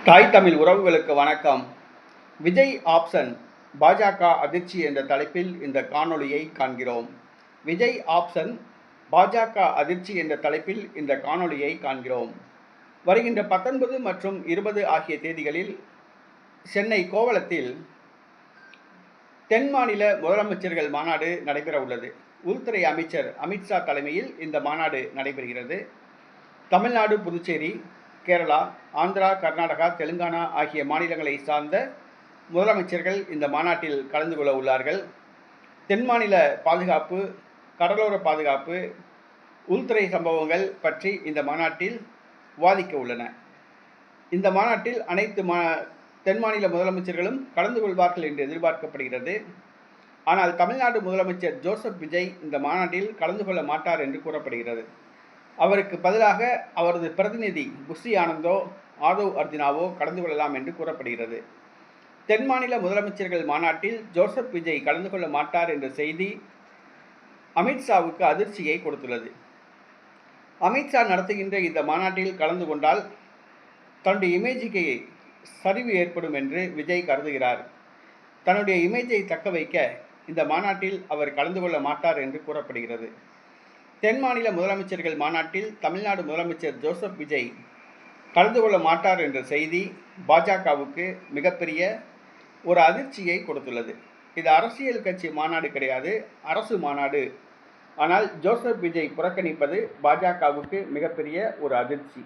தாய் தமிழ் உறவுகளுக்கு வணக்கம். விஜய் ஆப்ஷன் பாஜக அதிர்ச்சி என்ற தலைப்பில் இந்த காணொளியை காண்கிறோம். விஜய் ஆப்ஷன் பாஜக அதிர்ச்சி என்ற தலைப்பில் இந்த காணொளியை காண்கிறோம். வருகின்ற 19 மற்றும் 20 ஆகிய தேதிகளில் சென்னை கோவளத்தில் தென் மாநில முதலமைச்சர்கள் மாநாடு நடைபெற உள்ளது. உள்துறை அமைச்சர் அமித்ஷா தலைமையில் இந்த மாநாடு நடைபெறுகிறது. தமிழ்நாடு, புதுச்சேரி, கேரளா, ஆந்திரா, கர்நாடகா, தெலுங்கானா ஆகிய மாநிலங்களை சார்ந்த முதலமைச்சர்கள் இந்த மாநாட்டில் கலந்து கொள்ள உள்ளார்கள். தென் மாநில பாதுகாப்பு, கடலோர பாதுகாப்பு, உள்துறை சம்பவங்கள் பற்றி இந்த மாநாட்டில் விவாதிக்க உள்ளன. இந்த மாநாட்டில் அனைத்து தென் மாநில முதலமைச்சர்களும் கலந்து கொள்வார்கள் என்று எதிர்பார்க்கப்படுகிறது. ஆனால் தமிழ்நாடு முதலமைச்சர் ஜோசப் விஜய் இந்த மாநாட்டில் கலந்து கொள்ள மாட்டார் என்று கூறப்படுகிறது. அவருக்கு பதிலாக அவரது பிரதிநிதி புஷி ஆனந்தோ, ஆதவ் அர்ஜுனாவோ கலந்து கொள்ளலாம் என்று கூறப்படுகிறது. தென் மாநில முதலமைச்சர்கள் மாநாட்டில் ஜோசப் விஜய் கலந்து கொள்ள மாட்டார் என்ற செய்தி அமித்ஷாவுக்கு அதிர்ச்சியை கொடுத்துள்ளது. அமித்ஷா நடத்துகின்ற இந்த மாநாட்டில் கலந்து கொண்டால் தன்னுடைய இமேஜுக்கு சரிவு ஏற்படும் என்று விஜய் கருதுகிறார். தன்னுடைய இமேஜை தக்க வைக்க இந்த மாநாட்டில் அவர் கலந்து கொள்ள மாட்டார் என்று கூறப்படுகிறது. தென் மாநில முதலமைச்சர்கள் மாநாட்டில் தமிழ்நாடு முதலமைச்சர் ஜோசப் விஜய் கலந்து கொள்ள மாட்டார் என்ற செய்தி பாஜகவுக்கு மிகப்பெரிய ஒரு அதிர்ச்சியை கொடுத்துள்ளது. இது அரசியல் கட்சி மாநாடு கிடையாது, அரசு மாநாடு. ஆனால் ஜோசப் விஜய் புறக்கணிப்பது பாஜகவுக்கு மிகப்பெரிய ஒரு அதிர்ச்சி.